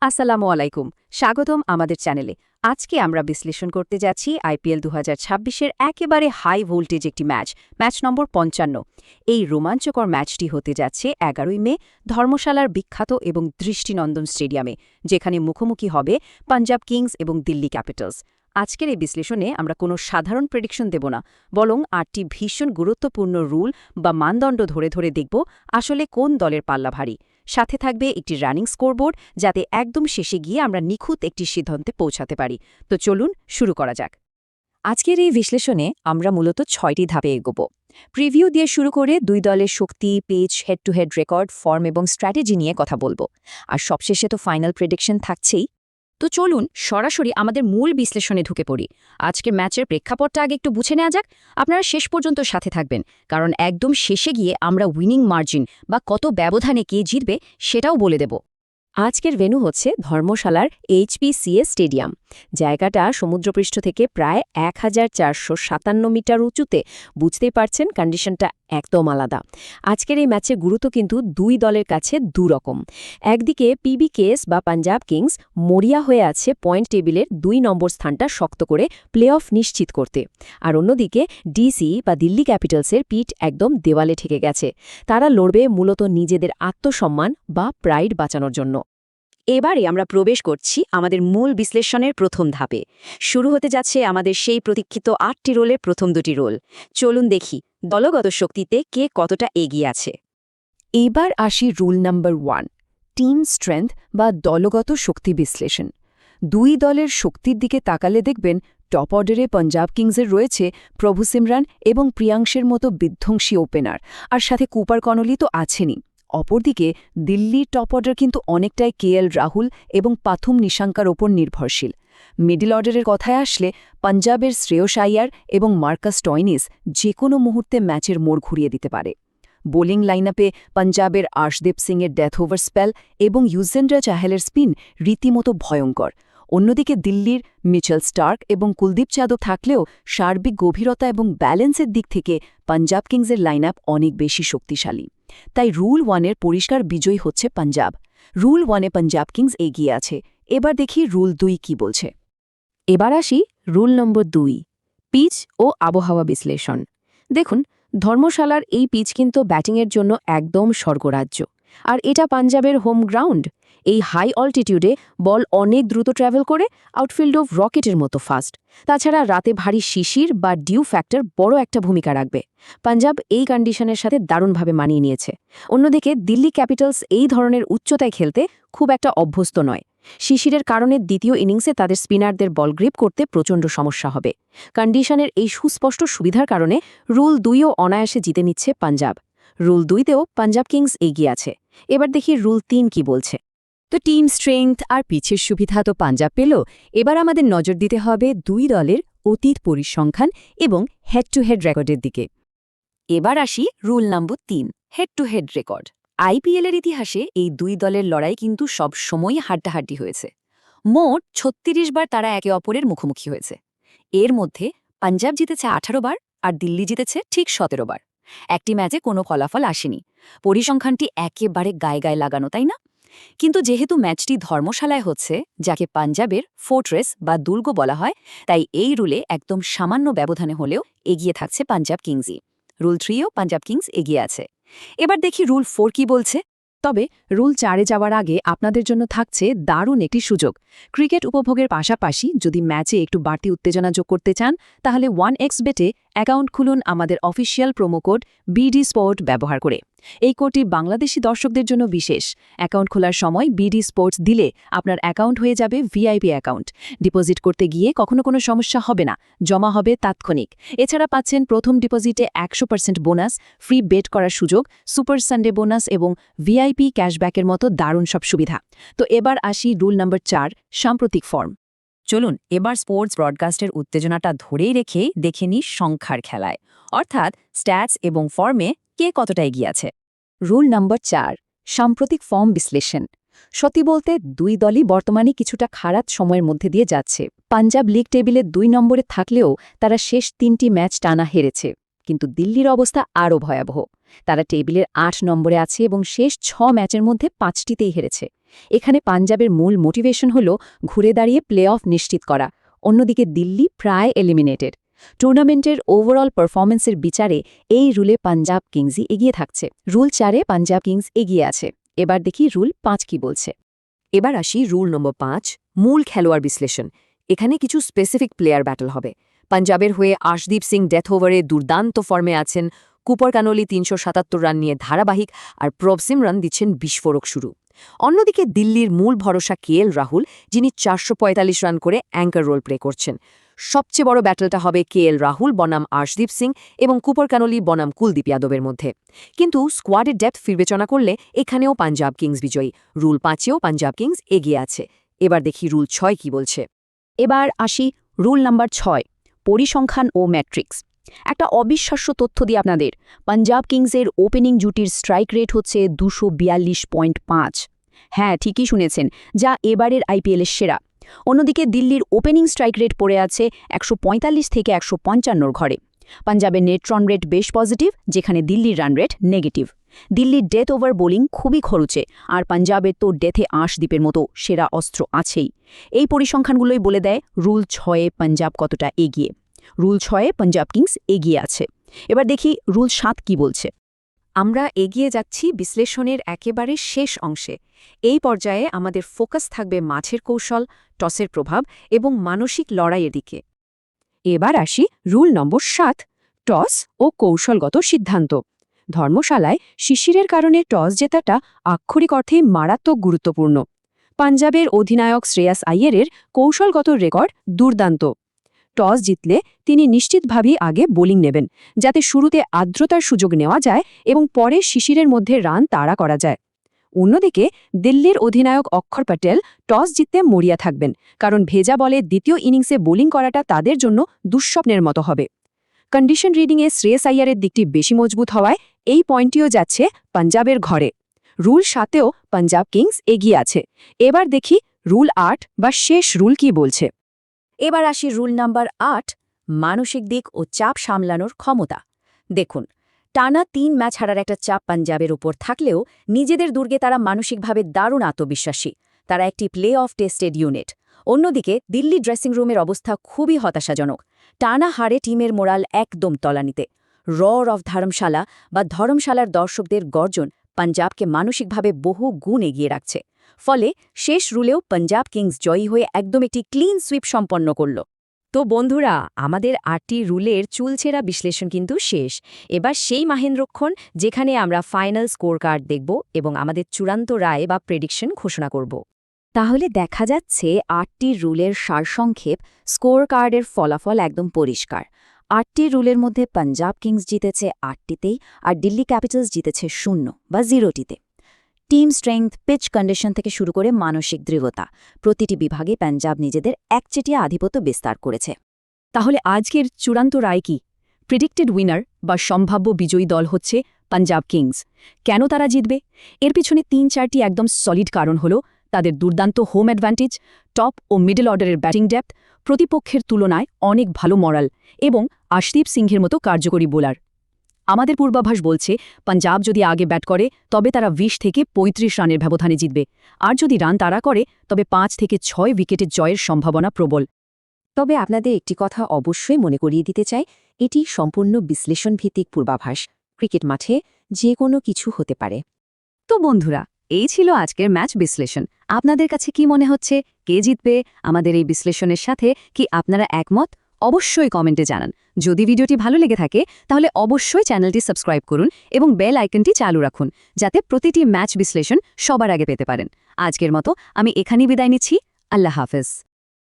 আসসালামু আলাইকুম, স্বাগতম আমাদের চ্যানেলে। আজকে আমরা বিশ্লেষণ করতে যাচ্ছি আইপিএল ২০২৬-এর একেবারে হাই ভোল্টেজ একটি ম্যাচ নম্বর ৫৫। এই রোমাঞ্চকর ম্যাচটি হতে যাচ্ছে ১১ই মে ধর্মশালার বিখ্যাত এবং দৃষ্টিনন্দন স্টেডিয়ামে, যেখানে মুখোমুখি হবে পাঞ্জাব কিংস এবং দিল্লি ক্যাপিটালস। আজকের এই বিশ্লেষণে আমরা কোনো সাধারণ প্রেডিকশন দেব না, বরং ৮টি ভীষণ গুরুত্বপূর্ণ রুল বা মানদণ্ড ধরে ধরে দেখব আসলে কোন দলের পাল্লা ভারী। সাথে থাকবে একটি রানিং স্কোরবোর্ড, যাতে একদম শেষে গিয়ে আমরা নিখুঁত একটি সিদ্ধান্তে পৌঁছাতে পারি। তো চলুন শুরু করা যাক। আজকের এই বিশ্লেষণে আমরা মূলত ৬টি ধাপে এগোব। প্রিভিউ দিয়ে শুরু করে দুই দলের শক্তি, pitch, head to head record, form এবং স্ট্র্যাটেজি নিয়ে কথা বলবো। আর সবশেষে তো ফাইনাল প্রেডিকশন থাকছেই। তো চলুন সরাসরি আমাদের মূল বিশ্লেষণে ঢুকে পড়ি। আজকের ম্যাচের প্রেক্ষাপটটা আগে একটু বুঝে নেওয়া যাক। আপনারা শেষ পর্যন্ত সাথে থাকবেন, কারণ একদম শেষে গিয়ে আমরা উইনিং মার্জিন বা কত ব্যবধানে কে জিতবে সেটাও বলে দেব। আজকের ভেন্যু হচ্ছে ধর্মশালার এইচপিসিএ স্টেডিয়াম। জায়গাটা সমুদ্রপৃষ্ঠ থেকে প্রায় ১,৪৫৭ মিটার উঁচুতে। বুঝতেই পারছেন, কন্ডিশনটা একদম আলাদা। আজকের এই ম্যাচের গুরুত্ব কিন্তু দুই দলের কাছে দুরকম। একদিকে পিবিকেএস বা পাঞ্জাব কিংস মরিয়া হয়ে আছে পয়েন্ট টেবিলের ২ নম্বর স্থানটা শক্ত করে প্লে অফ নিশ্চিত করতে, আর অন্যদিকে ডিসি বা দিল্লি ক্যাপিটালসের পিঠ একদম দেওয়ালে ঠেকে গেছে। তারা লড়বে মূলত নিজেদের আত্মসম্মান বা প্রাইড বাঁচানোর জন্য। এবারে আমরা প্রবেশ করছি আমাদের মূল বিশ্লেষণের প্রথম ধাপে। শুরু হতে যাচ্ছে আমাদের সেই প্রতীক্ষিত ৮টি রোলের প্রথম ২টি রোল। চলুন দেখি দলগত শক্তিতে কে কতটা এগিয়ে আছে। এবার আসি রুল নাম্বার ১, টিম স্ট্রেংথ বা দলগত শক্তি বিশ্লেষণ। দুই দলের শক্তির দিকে তাকালে দেখবেন টপ অর্ডারে পাঞ্জাব কিংসের রয়েছে প্রভু সিমরান এবং প্রিয়াংশের মতো বিধ্বংসী ওপেনার, আর সাথে কুপার কনলি তো আছেনই। অপরদিকে দিল্লির টপ অর্ডার কিন্তু অনেকটাই কেএল রাহুল এবং পাথুম নিশাঙ্কার ওপর নির্ভরশীল। মিডল অর্ডারের কথায় আসলে পাঞ্জাবের শ্রেয়স আইয়ার এবং মার্কাস স্টয়নিস যে কোনো মুহূর্তে ম্যাচের মোড় ঘুরিয়ে দিতে পারে। বোলিং লাইনআপে পাঞ্জাবের আর্শদীপ সিংয়ের ডেথ ওভার স্পেল এবং ইউজেন্দ্রা চাহেলের স্পিন রীতিমতো ভয়ঙ্কর। অন্যদিকে দিল্লির মিচেল স্টার্ক এবং কুলদীপ যাদব থাকলেও সার্বিক গভীরতা এবং ব্যালেন্সের দিক থেকে পাঞ্জাব কিংসের লাইনআপ অনেক বেশি শক্তিশালী। তাই রুল ১-এর পরিষ্কার বিজয়ী হচ্ছে পাঞ্জাব। রুল ১-এ পাঞ্জাব কিংস এগিয়ে আছে। এবার দেখি রুল ২ কি বলছে। এবার আসি রুল নম্বর ২, পিচ ও আবহাওয়া বিশ্লেষণ। দেখুন, ধর্মশালার এই পিচ কিন্তু ব্যাটিংয়ের জন্য একদম স্বর্গরাজ্য। আর এটা পাঞ্জাবের হোম গ্রাউন্ড। এই হাই অল্টিটিউডে বল অনেক দ্রুত ট্র্যাভেল করে, আউটফিল্ড অফ রকেটের মতো ফাস্ট। তাছাড়া রাতে ভারী শিশির বা ডিউ ফ্যাক্টর বড় একটা ভূমিকা রাখবে। পাঞ্জাব এই কন্ডিশনের সাথে দারুণভাবে মানিয়ে নিয়েছে। অন্যদিকে দিল্লি ক্যাপিটালস এই ধরনের উচ্চতায় খেলতে খুব একটা অভ্যস্ত নয়। শিশিরের কারণে দ্বিতীয় ইনিংসে তাদের স্পিনারদের বল গ্রিপ করতে প্রচণ্ড সমস্যা হবে। কন্ডিশনের এই সুস্পষ্ট সুবিধার কারণে রুল ২ও অনায়াসে জিতে নিচ্ছে পাঞ্জাব। রুল ২তেও পাঞ্জাব কিংস এগিয়ে আছে। এবার দেখি রুল ৩ কি বলছে। তো টিম স্ট্রেংথ আর পিচের সুবিধা তো পাঞ্জাব পেল। এবার আমাদের নজর দিতে হবে দুই দলের অতীত পরিসংখ্যান এবং হেড টু হেড রেকর্ডের দিকে। এবার আসি rule number ৩, head to head record. আইপিএলের ইতিহাসে এই দুই দলের লড়াই কিন্তু সব সময়ই হাড্ডাহাড্ডি হয়েছে। মোট ৩৬ বার তারা একে অপরের মুখোমুখি হয়েছে। এর মধ্যে পাঞ্জাব জিতেছে ১৮ বার আর দিল্লি জিতেছে ঠিক ১৭ বার। একটি ম্যাচে কোনো ফলাফল আসেনি। পরিসংখ্যানটি একেবারে গায়ে গায়ে লাগানো, তাই না? কিন্তু যেহেতু ম্যাচটি ধর্মশালায় হচ্ছে, যাকে পাঞ্জাবের ফোর্ট্রেস বা দুর্গ বলা হয়, তাই এই রুলে একদম সামান্য ব্যবধানে হলেও এগিয়ে থাকছে পাঞ্জাব কিংসই। রুল ৩ও পাঞ্জাব কিংস এগিয়ে আছে। এবার দেখি রুল ৪ কি বলছে। তবে রুল ৪-এ যাওয়ার আগে আপনাদের জন্য থাকছে দারুণ একটি সুযোগ। ক্রিকেট উপভোগের পাশাপাশি যদি ম্যাচে একটু বাড়তি উত্তেজনা যোগ করতে চান, তাহলে 1xBet-এ অ্যাকাউন্ট খুলুন আমাদের official promo code BD sport ব্যবহার করে। এই কোডটি বাংলাদেশি দর্শকদের জন্য বিশেষ। অ্যাকাউন্ট খোলার সময় বিডি স্পোর্টস দিলে আপনার অ্যাকাউন্ট হয়ে যাবে ভিআইপি অ্যাকাউন্ট। ডিপোজিট করতে গিয়ে কখনো কোনো সমস্যা হবে না, জমা হবে তাৎক্ষণিক। এছাড়া পাচ্ছেন প্রথম ডিপোজিটে ১০০% বোনাস, ফ্রি বেট করার সুযোগ, সুপার সানডে বোনাস এবং ভিআইপি ক্যাশব্যাকের মতো দারুণ সব সুবিধা। তো এবার আসি রুল নম্বর ৪, সাম্প্রতিক ফর্ম। চলুন এবার স্পোর্টস ব্রডকাস্টের উত্তেজনাটা ধরেই রেখে দেখে নিই সংখ্যার খেলায়, অর্থাৎ স্ট্যাটস এবং ফর্মে কে কতটা এগিয়ে আছে। রুল নম্বর ৪, সাম্প্রতিক ফর্ম বিশ্লেষণ। সত্যি বলতে দুই দলই বর্তমানে কিছুটা খারাপ সময়ের মধ্যে দিয়ে যাচ্ছে। পাঞ্জাব লিগ টেবিলে ২ নম্বরে থাকলেও তারা শেষ ৩টি ম্যাচ টানা হেরেছে। কিন্তু দিল্লির অবস্থা আরও ভয়াবহ। তারা টেবিলের ৮ নম্বরে আছে এবং শেষ ৬ ম্যাচের মধ্যে ৫টিতেই হেরেছে। এখানে পাঞ্জাবের মূল মোটিভেশন হল ঘুরে দাঁড়িয়ে প্লে অফ নিশ্চিত করা, অন্যদিকে দিল্লি প্রায় এলিমিনেটেড। টুর্নামেন্টের ওভারঅল পারফরমেন্সের বিচারে এই রুলে পাঞ্জাব কিংসই এগিয়ে থাকছে। রুল 4-এ পাঞ্জাব কিংস এগিয়ে আছে। এবার দেখি রুল 5 কি বলছে। এবার আসি রুল নম্বর 5, মূল খেলোয়াড় বিশ্লেষণ। এখানে কিছু স্পেসিফিক প্লেয়ার ব্যাটল হবে। পাঞ্জাবের হয়ে আশদীপ সিং ডেথ ওভারে দুর্দান্ত ফর্মে আছেন, কুপার কানলি 377 রান নিয়ে ধারাবাহিক, আর প্রভসিমরন দিচ্ছেন বিস্ফোরক শুরু। অন্যদিকে দিল্লির মূল ভরসা কেএল রাহুল, যিনি 445 রান করে অ্যাঙ্কার রোল প্লে করছেন। সবচেয়ে বড় ব্যাটলটা হবে কেএল রাহুল বনাম আশদীপ সিং এবং কুপার কানলি বনাম কুলদীপ যাদবের মধ্যে। কিন্তু স্কোয়াডের ডেপথ বিবেচনা করলে এখানেও পাঞ্জাব কিংস বিজয়ী। রুল 5-এও পাঞ্জাব কিংস এগিয়ে আছে। এবার দেখি রুল 6 কি বলছে। এবার আসি রুল নাম্বার 6, পরিসংখ্যান ও ম্যাট্রিক্স। একটা অবিশ্বাস্য তথ্য দিই আপনাদের। পাঞ্জাব কিংসের ওপেনিং জুটির স্ট্রাইক রেট হচ্ছে 242.5। হ্যাঁ, ঠিকই শুনেছেন, যা এবারের আইপিএলের সেরা। অন্যদিকে দিল্লির ওপেনিং স্ট্রাইক রেট পড়ে আছে 145 থেকে 155 ঘরে। পাঞ্জাবের নেট রান রেট বেশ পজিটিভ, যেখানে দিল্লির রান রেট নেগেটিভ। দিল্লির ডেথ ওভার বোলিং খুবই খরুচে, আর পাঞ্জাবের তো ডেথে আশদীপের মতো সেরা অস্ত্র আছেই। এই পরিসংখ্যানগুলোই বলে দেয় রুল 6-এ পাঞ্জাব কতটা এগিয়ে। রুল 6-এ পাঞ্জাব কিংস এগিয়ে আছে। এবার দেখি রুল 7 কি বলছে। আমরা এগিয়ে যাচ্ছি বিশ্লেষণের একেবারে শেষ অংশে। এই পর্যায়ে আমাদের ফোকাস থাকবে মাঝের কৌশল, টসের প্রভাব এবং মানসিক লড়াইয়ের দিকে। এবার আসি রুল নম্বর 7, টস ও কৌশলগত সিদ্ধান্ত। ধর্মশালায় শিশিরের কারণে টস জেতাটা আক্ষরিক অর্থেই মারাত্মক গুরুত্বপূর্ণ। পাঞ্জাবের অধিনায়ক শ্রেয়াস আইয়ারের কৌশলগত রেকর্ড দুর্দান্ত। টস জিতলে তিনি নিশ্চিতভাবেই আগে বোলিং নেবেন, যাতে শুরুতে আর্দ্রতার সুযোগ নেওয়া যায় এবং পরে শিশিরের মধ্যে রান তাড়া করা যায়। অন্যদিকে দিল্লির অধিনায়ক অক্ষর প্যাটেল টস জিততে মরিয়া থাকবেন, কারণ ভেজা বলে দ্বিতীয় ইনিংসে বোলিং করাটা তাদের জন্য দুঃস্বপ্নের মতো হবে। কন্ডিশন রিডিংয়ে শ্রেয়াস আইয়ারের দিকটি বেশি মজবুত হওয়ায় এই পয়েন্টটিও যাচ্ছে পাঞ্জাবের ঘরে। রুল 7-এও পাঞ্জাব কিংস এগিয়ে আছে। এবার দেখি রুল 8 বা শেষ রুল কি বলছে। এবার আসি রুল নাম্বার 8, মানসিক দিক ও চাপ সামলানোর ক্ষমতা। দেখুন, টানা 3 ম্যাচ হারার একটা চাপ পাঞ্জাবের উপর থাকলেও নিজেদের দুর্গে তারা মানসিকভাবে দারুণ আত্মবিশ্বাসী। তারা একটি প্লে অফ টেস্টেড ইউনিট। অন্যদিকে দিল্লি ড্রেসিং রুমের অবস্থা খুবই হতাশাজনক। টানা হারে টিমের মোরাল একদম তলানিতে। রর অফ ধর্মশালা বা ধর্মশালার দর্শকদের গর্জন পাঞ্জাবকে মানসিকভাবে বহু গুণ এগিয়ে রাখছে। ফলে শেষ রুলেও পাঞ্জাব কিংস জয়ী হয়ে একদম একটি ক্লিন সুইপ সম্পন্ন করল। তো বন্ধুরা, আমাদের 8টি রুলের চুলছেরা বিশ্লেষণ কিন্তু শেষ। এবার সেই মাহেন্দ্রক্ষণ যেখানে আমরা ফাইনাল স্কোর কার্ড দেখব এবং আমাদের চূড়ান্ত রায় বা প্রেডিকশন ঘোষণা করব। তাহলে দেখা যাচ্ছে 8টি রুলের সারসংক্ষেপ স্কোর কার্ডের ফলাফল একদম পরিষ্কার। 8টি রুলের মধ্যে পাঞ্জাব কিংস জিতেছে 8টিতেই, আর দিল্লি ক্যাপিটালস জিতেছে 0 বা 0টিতে। টিম স্ট্রেংথ, পিচ কন্ডিশন থেকে শুরু করে মানসিক দৃঢ়তা, প্রতিটি বিভাগে পাঞ্জাব নিজেদের একচেটিয়া আধিপত্য বিস্তার করেছে। তাহলে আজকের চূড়ান্ত রায় কি? প্রেডিক্টেড উইনার বা সম্ভাব্য বিজয়ী দল হচ্ছে পাঞ্জাব কিংস। কেন তারা জিতবে? এর পিছনে 3-4টি একদম সলিড কারণ হল তাদের দুর্দান্ত হোম অ্যাডভান্টেজ, টপ ও মিডল অর্ডারের ব্যাটিং ডেপথ, প্রতিপক্ষের তুলনায় অনেক ভালো মরাল এবং আশদীপ সিংহের মতো কার্যকরী বোলার। আমাদের পূর্বাভাস বলছে পাঞ্জাব যদি আগে ব্যাট করে তবে তারা 20 থেকে 35 রানের ব্যবধানে জিতবে, আর যদি রান তাড়া করে তবে 5 থেকে 6 উইকেটে জয়ের সম্ভাবনা প্রবল। তবে আপনাদের একটি কথা অবশ্যই মনে করিয়ে দিতে চাই, এটি সম্পূর্ণ বিশ্লেষণভিত্তিক পূর্বাভাস। ক্রিকেট মাঠে যে কোনো কিছু হতে পারে। তো বন্ধুরা, এই ছিল আজকের ম্যাচ বিশ্লেষণ। আপনাদের কাছে কি মনে হচ্ছে, কে জিতবে? আমাদের এই বিশ্লেষণের সাথে কি আপনারা একমত? অবশ্যই কমেন্টে জানান। যদি ভিডিওটি ভালো লেগে থাকে তাহলে অবশ্যই চ্যানেলটি সাবস্ক্রাইব করুন এবং বেল আইকনটি চালু রাখুন, যাতে প্রতিটি ম্যাচ বিশ্লেষণ সবার আগে পেতে পারেন। আজকের মতো আমি এখানেই বিদায় নিচ্ছি। আল্লাহ হাফেজ।